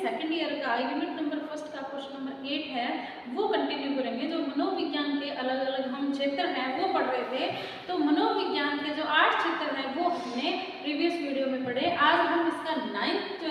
Second year का unit number first का question number 8 है वो कंटिन्यू करेंगे। जो मनोविज्ञान के अलग अलग हम क्षेत्र हैं वो पढ़ रहे थे, तो मनोविज्ञान के जो 8 क्षेत्र हैं वो हमने प्रीवियस वीडियो में पढ़े। आज हम इसका 9th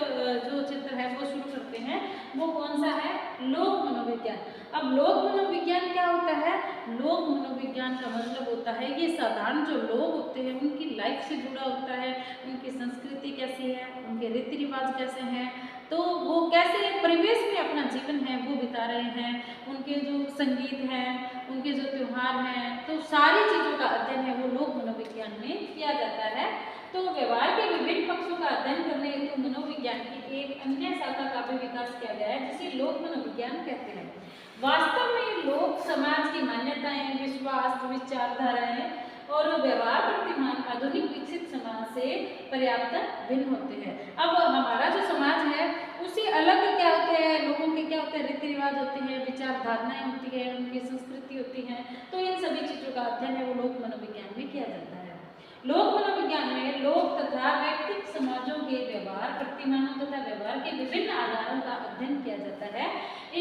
जो क्षेत्र है वो शुरू करते हैं। वो कौन सा है? लोक मनोविज्ञान। अब लोक मनोविज्ञान क्या होता है? लोक मनोविज्ञान का मतलब होता है ये साधारण जो लोग होते हैं उनकी लाइफ से जुड़ा होता है, उनकी संस्कृति कैसी है, उनके रीति रिवाज कैसे हैं, तो वो कैसे परिवेश में अपना जीवन है वो बिता रहे हैं, उनके जो संगीत हैं, उनके जो त्यौहार हैं, तो सारी चीज़ों का अध्ययन है वो लोक मनोविज्ञान में किया जाता है। तो व्यवहार के विभिन्न पक्षों का अध्ययन करने हेतु मनोविज्ञान की एक अन्य शाखा का भी विकास किया गया है जिसे लोक मनोविज्ञान कहते हैं। वास्तव में लोक समाज की मान्यताएं, विश्वास, विचारधाराएं और व्यवहार प्रतिमान आधुनिक विकसित समाज से पर्याप्त भिन्न होते हैं। अब हमारा जो समाज है उसे अलग क्या होते हैं, लोगों के क्या होते हैं, रीति रिवाज होते हैं, विचारधारणाएं होती है, उनकी संस्कृति होती है, तो इन सभी चीज़ों का अध्ययन है वो लोक मनोविज्ञान में किया जाता है। लोक मनोविज्ञान में लोक तथा व्यक्तिगत समाजों के व्यवहार प्रतिमानों तथा व्यवहार के विभिन्न आधारों का अध्ययन किया जाता है।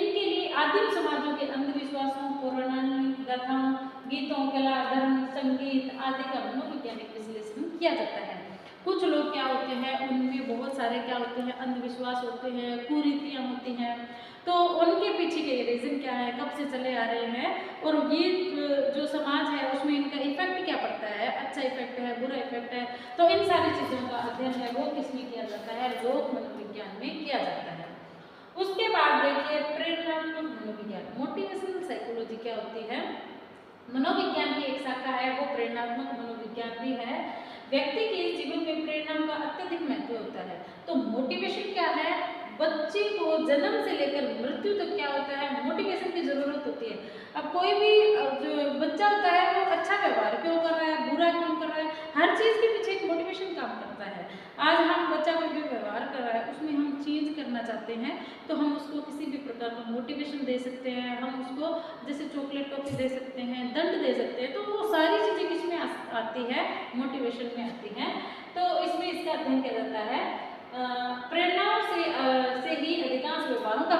इनके लिए आदिम समाजों के अंधविश्वासों, पौराणिक गाथाओं, गीतों, कला, धर्म, संगीत आदि का मनोवैज्ञानिक विश्लेषण किया जाता है। कुछ लोग क्या होते हैं, उनमें बहुत सारे क्या होते हैं, अंधविश्वास होते हैं, कुरीतियाँ होती हैं, तो उनके पीछे के रीज़न क्या है, कब से चले आ रहे हैं, और ये जो समाज है उसमें इनका इफेक्ट क्या पड़ता है, अच्छा इफेक्ट है, बुरा इफेक्ट है, तो इन सारी चीज़ों का अध्ययन है वो किसमें किया जाता है? लोक मनोविज्ञान में किया जाता है। उसके बाद देखिए प्रेरणात्मक मनोविज्ञान, मोटिवेशनल साइकोलॉजी क्या होती है? मनोविज्ञान की एक शाखा है वो प्रेरणात्मक मनोविज्ञान भी है। व्यक्ति के जीवन में प्रेरणा का अत्यधिक महत्व होता है। तो मोटिवेशन क्या है? बच्चे को जन्म से लेकर मृत्यु तक क्या होता है, मोटिवेशन की जरूरत होती है। अब कोई भी जो बच्चा होता है वो अच्छा व्यवहार क्यों कर रहा है, बुरा क्यों कर रहा है, हर चीज़ के पीछे एक मोटिवेशन काम करता है। आज हम बच्चा कोई भी व्यवहार कर रहा है उसमें हम चेंज करना चाहते हैं तो हम उसको किसी भी प्रकार का मोटिवेशन दे सकते हैं, हम उसको जैसे चॉकलेट टॉफी दे सकते हैं, दंड दे सकते हैं, तो वो सारी चीज़ें किसमें आती है? मोटिवेशन में आती हैं। तो इसमें इसका अध्ययन किया जाता है। प्रेरणाओं से ही अधिकांश व्यवहारों का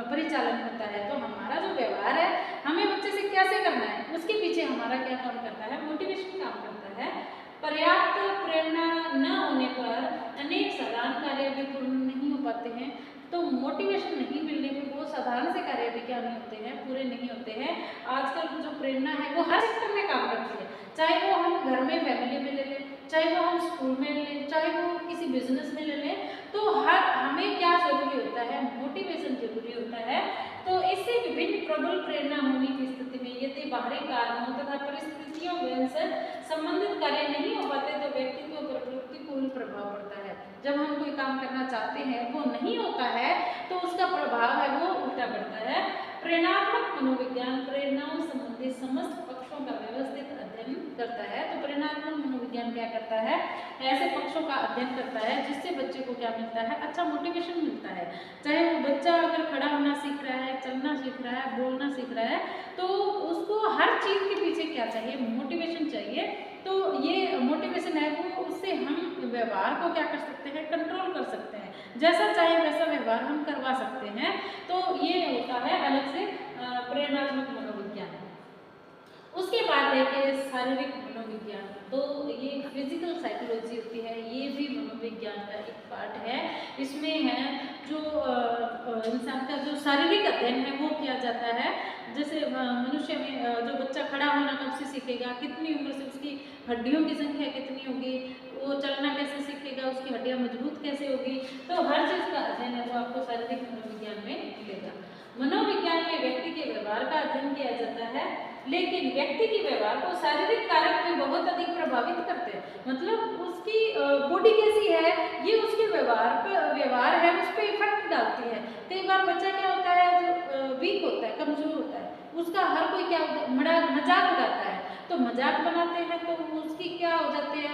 परिचालन होता है। तो हमारा जो व्यवहार है हमें बच्चे से कैसे करना है उसके पीछे हमारा क्या काम करता है? मोटिवेशन काम करता है। पर्याप्त प्रेरणा न होने पर अनेक साधारण कार्य भी पूर्ण नहीं हो पाते हैं। तो मोटिवेशन नहीं मिलने पर बहुत साधारण से कार्य भी क्या नहीं होते हैं, पूरे नहीं होते हैं। आजकल जो प्रेरणा है वो हर सेक्टर में काम करती है, चाहे वो हम घर में फैमिली में ले लें, चाहे वो हम स्कूल में लें, चाहे वो किसी बिजनेस में ले लें, तो हमें क्या जरूरी होता है? मोटिवेशन जरूरी होता है। तो इससे विभिन्न प्रबल प्रेरणा होने की स्थिति में यदि बाहरी कारणों तथा परिस्थितियों से संबंधित कार्य नहीं हो पाते तो व्यक्तित्व पर प्रतिकूल प्रभाव पड़ता है। जब हम कोई काम करना चाहते हैं वो नहीं होता है तो उसका प्रभाव है वो उल्टा पड़ता है। प्रेरणात्मक मनोविज्ञान प्रेरणाओं संबंधी समस्त पक्षों का व्यवस्थित अध्ययन करता है। तो प्रेरणात्मक मनोविज्ञान क्या करता है? ऐसे पक्षों का अध्ययन करता है जिससे बच्चे को क्या मिलता है? अच्छा मोटिवेशन मिलता है। चाहे वो बच्चा अगर खड़ा होना सीख रहा है, चलना सीख रहा है, बोलना सीख रहा है, तो उसको हर चीज़ के पीछे क्या चाहिए? मोटिवेशन चाहिए। तो ये मोटिवेशन है वो उससे हम व्यवहार को क्या कर सकते हैं? कंट्रोल कर सकते हैं, जैसा चाहे वैसा व्यवहार हम करवा सकते हैं। तो ये होता है अलग से प्रेरणात्मक मनोविज्ञान। उसके बाद देखिए शारीरिक मनोविज्ञान, तो ये फिजिकल साइकोलॉजी होती है, ये भी मनोविज्ञान का एक पार्ट है। इसमें है जो इंसान का जो शारीरिक अध्ययन है वो किया जाता है। जैसे मनुष्य में जो बच्चा खड़ा होना कब से सीखेगा, कितनी उम्र से उसकी हड्डियों की संख्या कितनी होगी, वो चलना कैसे सीखेगा, उसकी हड्डियाँ मजबूत कैसे होगी, तो हर चीज़ का अध्ययन है वो आपको शारीरिक मनोविज्ञान में मिलेगा। मनोविज्ञान में व्यक्ति के व्यवहार का अध्ययन किया जाता है, लेकिन व्यक्ति के व्यवहार को शारीरिक कारक भी बहुत अधिक प्रभावित करते हैं। मतलब उसकी बॉडी कैसी है ये उसके व्यवहार है उस पर इफेक्ट डालती है। कई बार बच्चा क्या होता है जो वीक होता है, कमजोर होता है, उसका हर कोई क्या होता है? मजाक उड़ाता है, तो मजाक बनाते हैं तो उसकी क्या हो जाते हैं,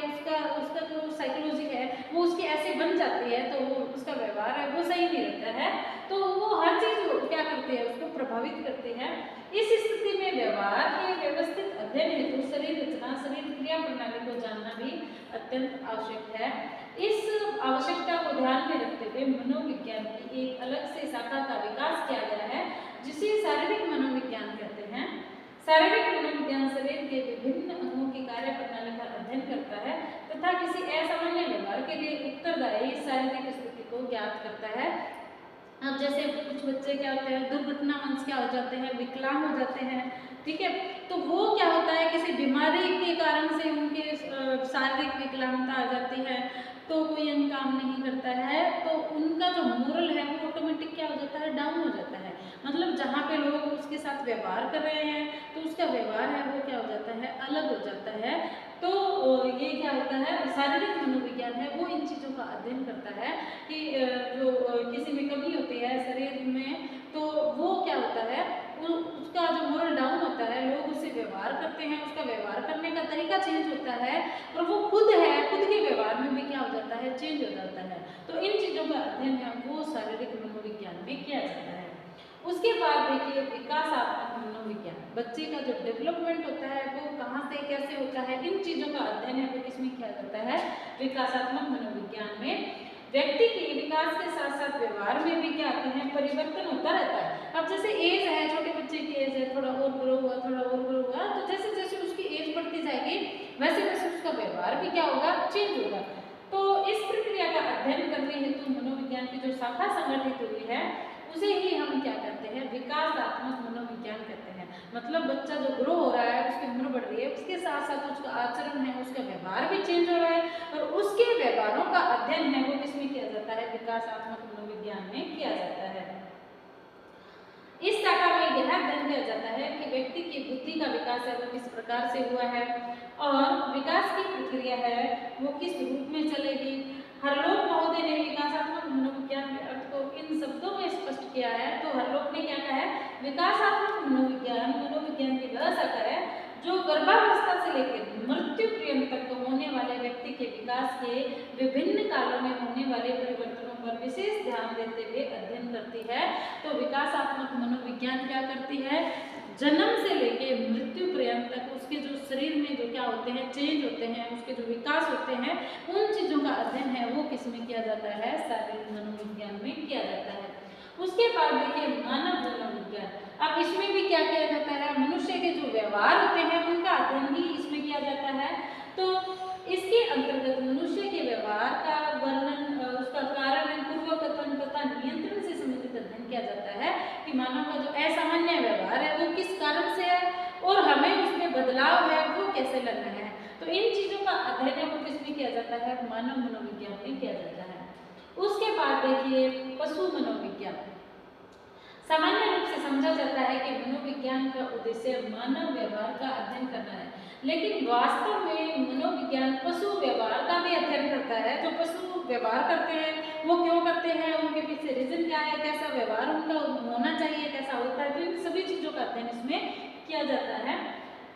उसका जो साइकोलॉजी है वो उसकी ऐसे बन जाती है, तो वो उसका व्यवहार है वो सही नहीं रहता है, तो वो हर चीज़ क्या करते हैं? उसको प्रभावित करते हैं। इस स्थिति में व्यवहार के व्यवस्थित अध्ययन हेतु शरीर रचना, शरीर क्रिया प्रणाली को जानना भी अत्यंत आवश्यक है। इस आवश्यकता को ध्यान में रखते हुए मनोविज्ञान की की एक अलग से शाखा का विकास किया गया है जिसे शारीरिक मनोविज्ञान कहते हैं। शारीरिक मनोविज्ञान शरीर के विभिन्न अंगों की कार्य प्रणाली का अध्ययन करता है तथा किसी असामान्य व्यवहार के लिए उत्तरदायी शारीरिक स्थिति को ज्ञात करता है। अब जैसे कुछ बच्चे क्या होते हैं, दुर्घटनावश क्या हो जाते हैं, विकलांग हो जाते हैं, ठीक है, तो वो क्या होता है किसी बीमारी के कारण से उनके शारीरिक विकलांगता आ जाती है, तो कोई अंग काम नहीं करता है, तो उनका जो मोरल है वो ऑटोमेटिक क्या हो जाता है, डाउन हो जाता है। मतलब जहाँ पे लोग उसके साथ व्यवहार कर रहे हैं तो उसका व्यवहार है वो क्या हो जाता है, अलग हो जाता है। तो ये क्या होता है, शारीरिक मनोविज्ञान है वो इन चीज़ों का अध्ययन करता है कि जो किसी में कमी होती है शरीर में, तो वो क्या होता है, उसका जो मोरल डाउन होता है, लोग उससे व्यवहार करते हैं, उसका व्यवहार करने का तरीका चेंज होता है और वो खुद है, खुद के व्यवहार में भी क्या हो जाता है, चेंज हो जाता है। तो इन चीज़ों का अध्ययन है वो शारीरिक मनोविज्ञान में किया जाता है। उसके बाद देखिए विकासात्मक मनोविज्ञान, बच्चे का जो डेवलपमेंट होता है वो कहाँ से कैसे होता है, इन चीज़ों का अध्ययन है वो किसमें किया जाता है, विकासात्मक मनोविज्ञान में। व्यक्ति के विकास के साथ साथ व्यवहार में भी क्या आते हैं, परिवर्तन होता रहता है। अब जैसे एज है, छोटे बच्चे की एज है, थोड़ा और ग्रो हुआ, थोड़ा और ग्रो हुआ, तो जैसे जैसे उसकी एज बढ़ती जाएगी वैसे वैसे उसका व्यवहार भी क्या होगा, चेंज होगा। तो इस प्रक्रिया का अध्ययन करने हेतु मनोविज्ञान की जो शाखा संगठित हुई है उसे ही हम क्या कहते हैं, विकासात्मक मनोविज्ञान कहते हैं। मतलब बच्चा जो ग्रो हो रहा है, उसकी उम्र बढ़ रही है, उसके साथ साथ उसका आचरण है, उसका व्यवहार भी चेंज हो रहा है और उसके व्यवहारों का अध्ययन है वो किसमें किया जाता है, विकासात्मक मनोविज्ञान में किया जाता है। इस शाखा में यह अध्ययन किया जाता है कि व्यक्ति की बुद्धि का विकास है वो किस प्रकार से हुआ है और विकास की प्रक्रिया है वो किस रूप में चलेगी। हरलोक महोदय ने विकासात्मक मनोविज्ञान के अर्थ को इन शब्दों में स्पष्ट किया है। तो हरलोक ने क्या कहा है, विकासात्मक मनोविज्ञान की वह शाखा है जो गर्भावस्था से लेकर मृत्यु पर्यंत तक होने वाले व्यक्ति के विकास के विभिन्न कालों में होने वाले परिवर्तनों पर विशेष ध्यान देते हुए अध्ययन करती है। तो विकासात्मक मनोविज्ञान क्या करती है, जन्म से लेके मृत्यु पर्यंत तक उसके जो शरीर में जो क्या होते हैं, चेंज होते हैं, उसके जो विकास होते हैं, उन चीज़ों का अध्ययन है वो किसमें किया जाता है, शारीरिक मनोविज्ञान में किया जाता है। उसके बाद देखिए मानव मनोविज्ञान। अब इसमें भी क्या किया जाता है, मनुष्य के जो व्यवहार होते हैं उनका अध्ययन ही इसमें किया जाता है। तो इसके अंतर्गत मनुष्य के व्यवहार का वर्णन, उसका कारण, पूर्वकथन तथा नियंत्रण से संबंधित अध्ययन किया जाता है कि मानव का जो असामान्य व्यवहार है वो किस कारण से है और हमें उसमें बदलाव है वो कैसे लाना है। तो इन चीज़ों का अध्ययन है वो किसमें किया जाता है, मानव मनोविज्ञान में किया जाता है। उसके बाद देखिए पशु मनोविज्ञान। सामान्य रूप से समझा जाता है कि मनोविज्ञान का उद्देश्य मानव व्यवहार का अध्ययन करना है, लेकिन वास्तव में मनोविज्ञान पशु व्यवहार का भी अध्ययन करता है। जो पशु व्यवहार करते हैं वो क्यों करते हैं, उनके पीछे रीजन क्या है, कैसा व्यवहार उनका होना चाहिए, कैसा होता है, तो इन सभी चीज़ों का अध्ययन इसमें किया जाता है।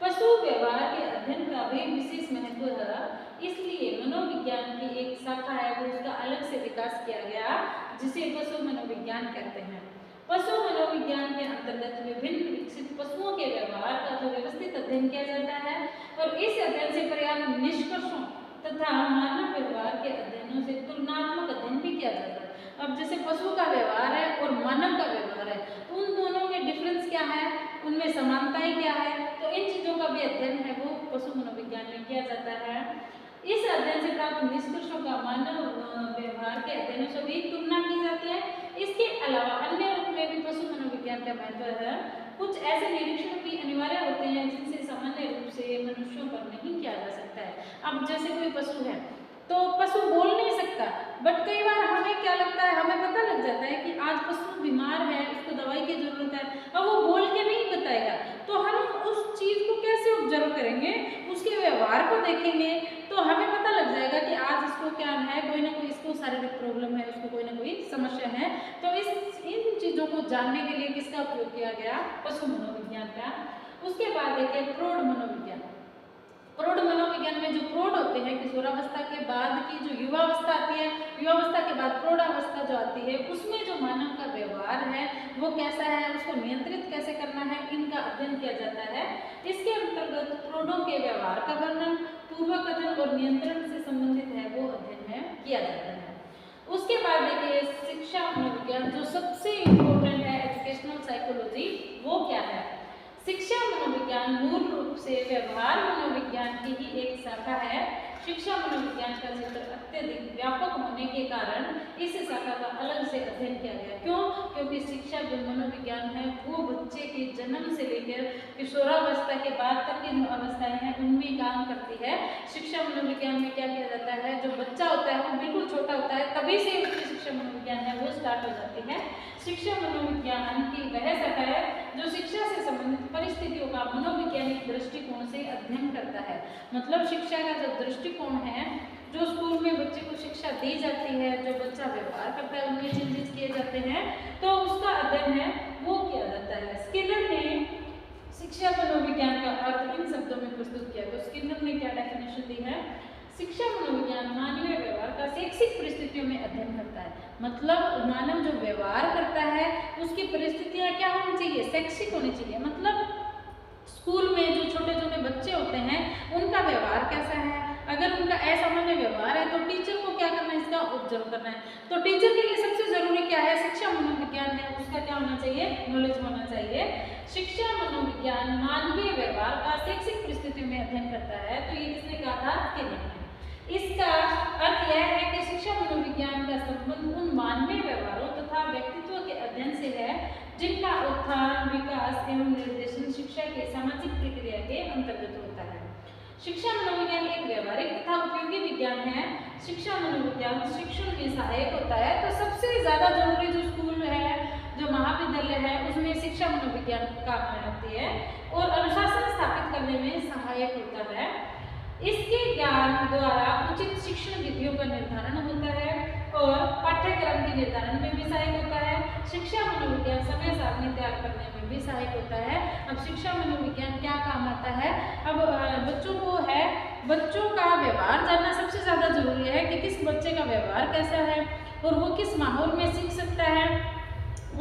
पशु व्यवहार के अध्ययन का भी विशेष महत्व है, इसलिए मनोविज्ञान की एक शाखा है वो उसका अलग से विकास किया गया जिसे पशु मनोविज्ञान कहते हैं। पशु मनोविज्ञान के अंतर्गत विभिन्न विकसित पशुओं के व्यवहार का जो व्यवस्थित अध्ययन किया जाता है और इस अध्ययन से पर्याप्त निष्कर्षों तथा मानव व्यवहार के अध्ययनों से तुलनात्मक अध्ययन भी किया जाता है। अब जैसे पशु का व्यवहार है और मानव का व्यवहार है, तो उन दोनों में डिफरेंस क्या है, उनमें समानताएं क्या है, तो इन चीज़ों का भी अध्ययन है वो पशु मनोविज्ञान में किया जाता है। इस अध्ययन से प्राप्त निष्कर्षों का मानव व्यवहार के अध्ययनों से भी तुलना की जाती है। इसके अलावा अन्य रूप में भी पशु मनोविज्ञान का महत्व है। कुछ ऐसे निरीक्षण भी अनिवार्य होते हैं जिनसे सामान्य रूप से मनुष्यों पर नहीं किया जा सकता है। अब जैसे कोई पशु है तो पशु बोल नहीं सकता, बट कई बार हमें क्या लगता है, हमें पता लग जाता है कि आज पशु बीमार है, उसको दवाई की जरूरत है, अब वो बोल के नहीं बताएगा, तो हम उस चीज़ को कैसे ऑब्जर्व करेंगे, उसके व्यवहार को देखेंगे तो हमें पता लग जाएगा कि आज इसको क्या है, कोई ना कोई इसको शारीरिक प्रॉब्लम है, उसको कोई ना कोई समस्या है। तो इन चीज़ों को जानने के लिए किसका उपयोग किया गया, पशु मनोविज्ञान का। उसके बाद देखिए प्रौढ़ मनोविज्ञान। प्रौढ़ मनोविज्ञान में जो प्रौढ़ होते हैं, किशोरावस्था के बाद की जो युवावस्था आती है, युवावस्था के बाद प्रौढ़ावस्था जो आती है, उसमें जो मानव का व्यवहार है वो कैसा है, उसको नियंत्रित कैसे करना है, इनका अध्ययन किया जाता है। इसके अंतर्गत प्रौढ़ों के व्यवहार का वर्णन, पूर्वकथन और नियंत्रण से संबंधित है वो अध्ययन है किया जाता है। उसके बाद देखिए शिक्षा मनोविज्ञान। जो शिक्षा मनोविज्ञान मूल रूप से व्यवहार मनोविज्ञान की ही एक शाखा है। शिक्षा मनोविज्ञान का क्षेत्र अत्यधिक व्यापक होने के कारण इस शाखा का अलग से अध्ययन किया गया। क्यों? क्योंकि शिक्षा जो मनोविज्ञान है वो बच्चे के जन्म से लेकर किशोरावस्था के बाद तक की जो अवस्थाएं हैं उनमें काम करती है। शिक्षा मनोविज्ञान में क्या किया जाता है, जो बच्चा होता है वो बिल्कुल छोटा होता है, तभी से उसकी शिक्षा मनोविज्ञान है वो स्टार्ट हो जाती है। शिक्षा मनोविज्ञान की वह शाखा है जो शिक्षा से संबंधित परिस्थितियों का मनोवैज्ञानिक दृष्टिकोण से अध्ययन करता है। मतलब शिक्षा का जो दृष्टिकोण है, जो स्कूल में बच्चे को शिक्षा दी जाती है, जो बच्चा व्यवहार करता है, उनमें चेंजेस किए जाते हैं, तो उसका अध्ययन है वो किया जाता है। स्किनर ने शिक्षा मनोविज्ञान का अर्थ इन शब्दों में प्रस्तुत किया। तो स्किनर ने क्या डेफिनेशन दी है, शिक्षा मनोविज्ञान मानवीय व्यवहार का शैक्षिक परिस्थितियों में अध्ययन करता है। मतलब मानव जो व्यवहार करता है उसकी परिस्थितियां क्या होनी चाहिए, शैक्षिक होनी चाहिए। मतलब स्कूल में जो छोटे छोटे बच्चे होते हैं उनका व्यवहार कैसा है, अगर उनका असामान्य व्यवहार है तो टीचर को क्या करना है, इसका ऑब्जर्व करना है। तो टीचर के लिए सबसे जरूरी क्या है, शिक्षा मनोविज्ञान है, उसका क्या होना चाहिए, नॉलेज होना चाहिए। शिक्षा मनोविज्ञान मानवीय व्यवहार का शैक्षिक परिस्थितियों में अध्ययन करता है। तो ये किसने कहा था, स्किनर ने। इसका अर्थ यह है कि शिक्षा मनोविज्ञान का संबंध उन मानवीय व्यवहारों तथा व्यक्तित्व के अध्ययन से है जिनका उत्थान, विकास एवं निर्देशन शिक्षा के सामाजिक प्रक्रिया के अंतर्गत होता है। शिक्षा मनोविज्ञान एक व्यवहारिक तथा उपयोगी विज्ञान है। शिक्षा मनोविज्ञान शिक्षण में सहायक होता है। तो सबसे ज्यादा जरूरी जो स्कूल है, जो महाविद्यालय है, उसमें शिक्षा मनोविज्ञान काम में आती है और अनुशासन स्थापित करने में सहायक होता है। इसके ज्ञान द्वारा उचित शिक्षण विधियों का निर्धारण होता है और पाठ्यक्रम के निर्धारण में भी सहायक होता है। शिक्षा मनोविज्ञान समय सारणी तैयार करने में भी सहायक होता है। अब शिक्षा मनोविज्ञान क्या काम आता है, अब बच्चों को है, बच्चों का व्यवहार जानना सबसे ज्यादा जरूरी है कि किस बच्चे का व्यवहार कैसा है और वो किस माहौल में सीख सकता है।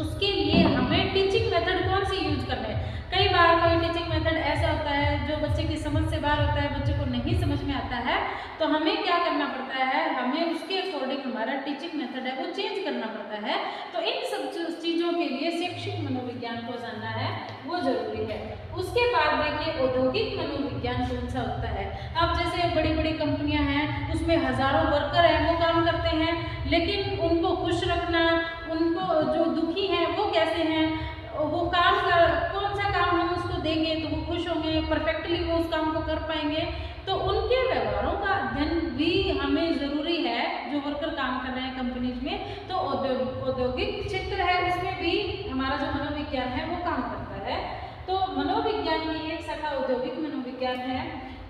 उसके लिए हमें टीचिंग मेथड कौन सी यूज करना है। कई बार कोई टीचिंग मेथड ऐसा होता है जो बच्चे की समझ से बाहर होता है, बच्चे को नहीं समझ में आता है, तो हमें क्या करना पड़ता है, हमें उसके अकॉर्डिंग हमारा टीचिंग मेथड है वो चेंज करना पड़ता है। तो इन सब चीज़ों के लिए शैक्षिक मनोविज्ञान को जानना है वो जरूरी है। उसके बाद देखिए औद्योगिक मनोविज्ञान कौन सा होता है। अब जैसे बड़ी बड़ी कंपनियां हैं, उसमें हजारों वर्कर हैं, वो काम करते हैं, लेकिन उनको खुश रखना, उनको जो दुखी हैं वो कैसे हैं, वो काम कर, कौन सा काम हम उसको देंगे तो वो खुश होंगे, परफेक्टली वो उस काम को कर पाएंगे। तो उनके व्यवहारों का अध्ययन भी हमें जरूरी है, जो वर्कर काम कर रहे हैं कंपनीज में। तो औद्योगिक क्षेत्र है, उसमें भी हमारा जो मनोविज्ञान है वो काम करता है। तो मनोविज्ञान की एक शाखा औद्योगिक मनोविज्ञान है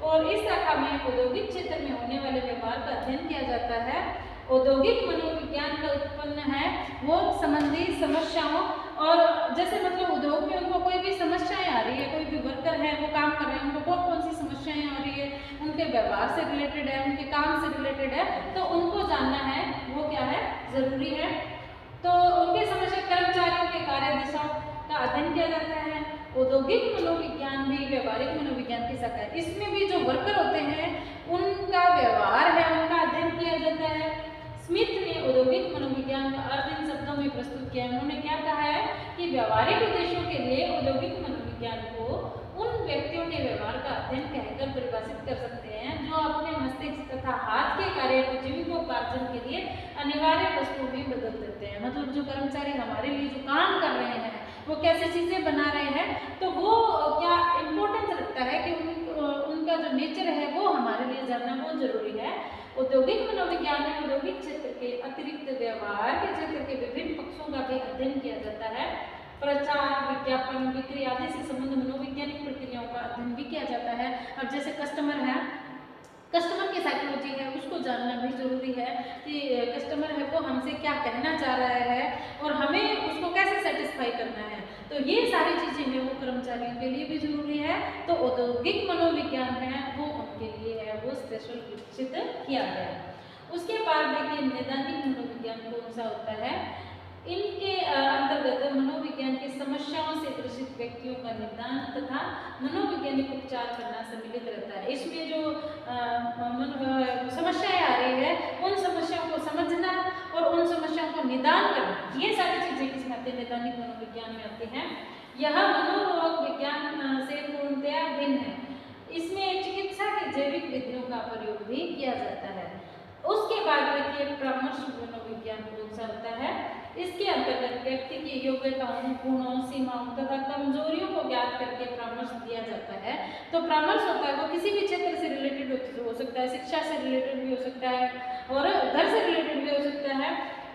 और इस शाखा में औद्योगिक क्षेत्र में होने वाले व्यवहार का अध्ययन किया जाता है। औद्योगिक मनोविज्ञान का उत्पन्न है वो संबंधी समस्याओं, और जैसे मतलब उद्योग में उनको कोई भी समस्याएं आ रही है, कोई भी वर्कर है वो काम कर रहे हैं, उनको कौन कौन सी समस्याएं आ रही है, उनके व्यवहार से रिलेटेड है, उनके काम से रिलेटेड है, तो उनको जानना है वो क्या है, जरूरी है। तो उनके समस्या, कर्मचारियों के कार्य दिशाओं का अध्ययन किया जाता है। औद्योगिक मनोविज्ञान भी व्यवहारिक मनोविज्ञान की शाखा है। इसमें भी जो वर्कर होते हैं उनका व्यवहार है, उनका अध्ययन किया जाता है। स्मिथ ने औद्योगिक मनोविज्ञान का अर्थ इन शब्दों में प्रस्तुत किया है। उन्होंने क्या कहा है कि व्यवहारिक उद्देश्यों के लिए औद्योगिक मनोविज्ञान को उन व्यक्तियों के व्यवहार का अध्ययन कहकर परिभाषित कर सकते हैं जो अपने मस्तिष्क तथा हाथ के कार्य को जीविकोपार्जन के लिए अनिवार्य वस्तुओं में बदल देते हैं। मतलब जो कर्मचारी हमारे लिए जो काम कर रहे हैं वो कैसे चीजें बना रहे हैं, तो वो क्या इम्पोर्टेंस रखता है कि उनका जो नेचर है वो हमारे लिए जानना बहुत जरूरी है। औद्योगिक मनोविज्ञान में औद्योगिक क्षेत्र के अतिरिक्त व्यवहार के क्षेत्र के विभिन्न पक्षों का भी अध्ययन किया जाता है। प्रचार, विज्ञापन, बिक्री आदि से संबंध मनोवैज्ञानिक प्रक्रियाओं का अध्ययन भी किया जाता है। अब जैसे कस्टमर है, कस्टमर की साइकोलॉजी है उसको जानना भी जरूरी है कि कस्टमर है वो हमसे क्या कहना चाह रहा है और हमें उसको कैसे सेटिस्फाई करना है। तो ये सारी चीजें हैं वो कर्मचारियों के लिए भी जरूरी है। तो औद्योगिक मनोविज्ञान है वो उनके लिए है, वो स्पेशल विकसित किया गया। उसके बाद देखिए नैदानिक मनोविज्ञान कौन सा होता है। इनके अंतर्गत मनोविज्ञान की समस्याओं से ग्रसित व्यक्तियों का निदान तथा मनोवैज्ञानिक उपचार करना सम्मिलित रहता है। इसमें जो समस्याएं आ रही है उन समस्याओं को समझना और उन समस्याओं को निदान करना, ये सारी चीजें किसमें आती है, नैदानिक मनोविज्ञान में आती हैं। यह मनोरोग विज्ञान से पूर्णतया भिन्न है। इसमें चिकित्सा की जैविक विधियों का प्रयोग भी किया जाता है। उसके बाद देखिए परामर्श मनोविज्ञान कौन सा होता है। इसके अंतर्गत व्यक्ति की योग्यताओं, गुणों, सीमाओं तथा कमजोरियों को ज्ञात करके परामर्श दिया जाता है। तो परामर्श होता है वो किसी भी क्षेत्र से रिलेटेड हो सकता है, शिक्षा से रिलेटेड भी हो सकता है और घर से रिलेटेड भी हो सकता है।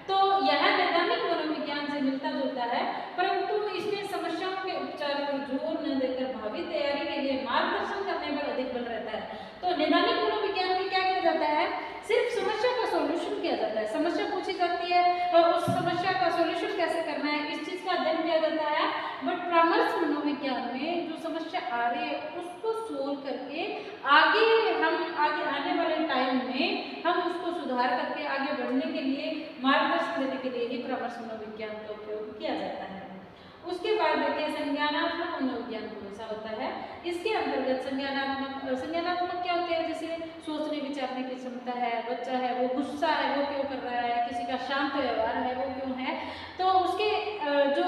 तो यह नैदानिक मनोविज्ञान से मिलता जुलता है, परंतु इसमें समस्याओं के उपचार पर जोर न देकर भावी तैयारी के लिए मार्गदर्शन करने पर अधिक बल रहता है। तो नैदानिक मनोविज्ञान में क्या किया जाता है, सिर्फ समस्या का सॉल्यूशन किया जाता है। समस्या पूछी जाती है और उस समस्या का सॉल्यूशन कैसे करना है इस चीज का अध्ययन किया जाता है। बट परामर्श मनोविज्ञान में जो समस्या आ रही है उसको सोल्व करके आगे आने वाले टाइम में हम उसको सुधार करके आगे बढ़ने के लिए, मार्गदर्शन देने के लिए ही परामर्श मनोविज्ञान का उपयोग किया जाता है। उसके बाद देखिए संज्ञानात्मक मनोविज्ञान कौन सा होता है। इसके अंतर्गत संज्ञानात्मक क्या होते हैं, जैसे सोचने विचारने की क्षमता है, बच्चा है वो गुस्सा है वो क्यों कर रहा है, किसी का शांत व्यवहार है वो क्यों है, तो उसके जो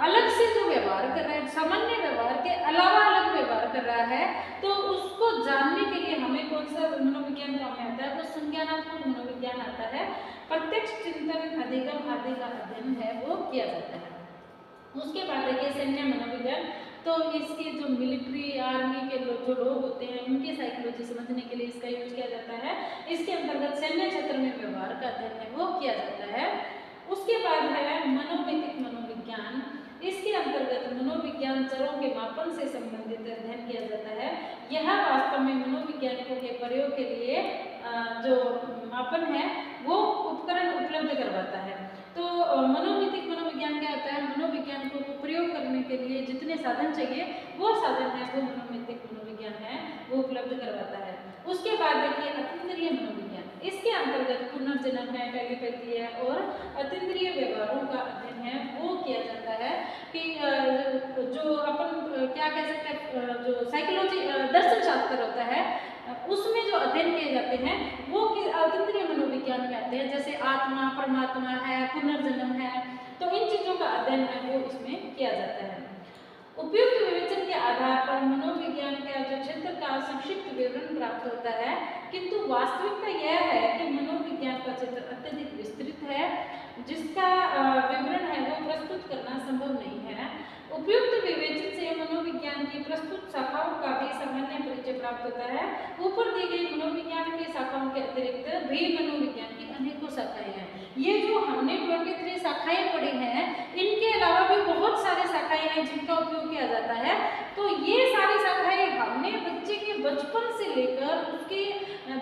अलग से जो व्यवहार कर रहा है, सामान्य व्यवहार के अलावा अलग व्यवहार कर रहा है, तो उसको जानने के लिए हमें कौन सा मनोविज्ञान काम में आता है, वो संज्ञानात्मक मनोविज्ञान आता है। प्रत्यक्ष चिंतन, अधिगम आदि का अध्ययन है वो किया जाता है। उसके बाद देखिए सैन्य मनोविज्ञान, तो इसके जो मिलिट्री आर्मी के जो लोग होते हैं उनकी साइकोलॉजी समझने के लिए इसका यूज किया जाता है। इसके अंतर्गत सैन्य क्षेत्र में व्यवहार का अध्ययन है वो किया जाता है। उसके बाद है मनोमितिक मनोविज्ञान। इसके अंतर्गत मनोविज्ञान चरों के मापन से संबंधित अध्ययन किया जाता है। यह वास्तव में मनोविज्ञानिकों के प्रयोग के लिए जो मापन है वो उपकरण उपलब्ध करवाता है। तो मनोमितिक मनोविज्ञान क्या होता है, मनोविज्ञान को प्रयोग करने के लिए जितने साधन चाहिए वो साधन है वो मनोमितिक मनोविज्ञान है वो उपलब्ध करवाता है। उसके बाद देखिए अतींद्रिय मनोविज्ञान, इसके अंतर्गत पुनर्जन्म है, टेलीपैथी है और अतींद्रिय व्यवहारों का अध्ययन है वो किया जाता है कि जो अपन क्या कह सकते हैं, जो साइकोलॉजी दर्शन शास्त्र होता है उसमें जो अध्ययन किए जाते हैं वो अतींद्रिय मनोविज्ञान में आते हैं, जैसे आत्मा, परमात्मा है, पुनर्जन्म है, तो इन चीजों का अध्ययन है वो इसमें किया जाता है। उपयुक्त विवेचन के आधार पर मनोविज्ञान का जो क्षेत्र का संक्षिप्त विवरण प्राप्त होता है, किंतु वास्तविकता यह है कि मनोविज्ञान का क्षेत्र अत्यधिक विस्तृत है जिसका विवरण है वो प्रस्तुत करना संभव नहीं है। उपयुक्त विवेचन से मनोविज्ञान की प्रस्तुत शाखाओं का भी सामान्य परिचय प्राप्त होता है। ऊपर दी गई मनोविज्ञान की शाखाओं के अतिरिक्त भी मनोविज्ञान की अनेकों शाखाएं हैं। ये जो हमने 23 शाखाएं पढ़ी हैं, इनके अलावा भी बहुत सारे शाखाएं हैं जिनका उपयोग किया जाता है। तो ये सारी शाखाएं हमने बच्चे के बचपन से लेकर उसके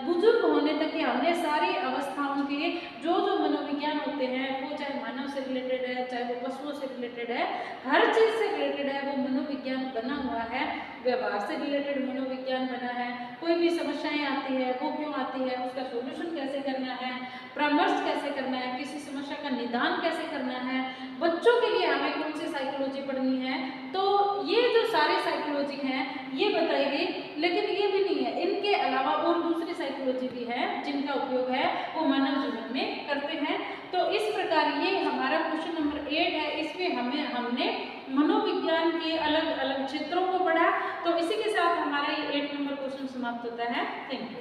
बुजुर्ग होने तक की हमने सारी अवस्थाओं के जो जो मनोविज्ञान होते हैं, वो चाहे मानव से रिलेटेड है चाहे वो पशुओं से रिलेटेड है, हर चीज से रिलेटेड है वो मनोविज्ञान बना हुआ है। व्यवहार से रिलेटेड मनोविज्ञान बना है, कोई भी समस्याएं आती है वो क्यों आती है, उसका सोल्यूशन कैसे करना है, परामर्श कैसे करना है, किसी समस्या का निदान कैसे करना है, बच्चों के लिए हमें कौन सी साइकोलॉजी पढ़नी है, तो ये जो सारे साइकोलॉजी हैं ये बताई गई। लेकिन ये भी नहीं है, इनके अलावा और दूसरी साइकोलॉजी भी है जिनका उपयोग है वो मानव जीवन में करते हैं। तो इस प्रकार ये हमारा क्वेश्चन नंबर 8 है, इसमें हमने मनोविज्ञान के अलग अलग क्षेत्रों को पढ़ा। तो इसी के साथ हमारा ये 8 नंबर क्वेश्चन समाप्त होता है। Thank you.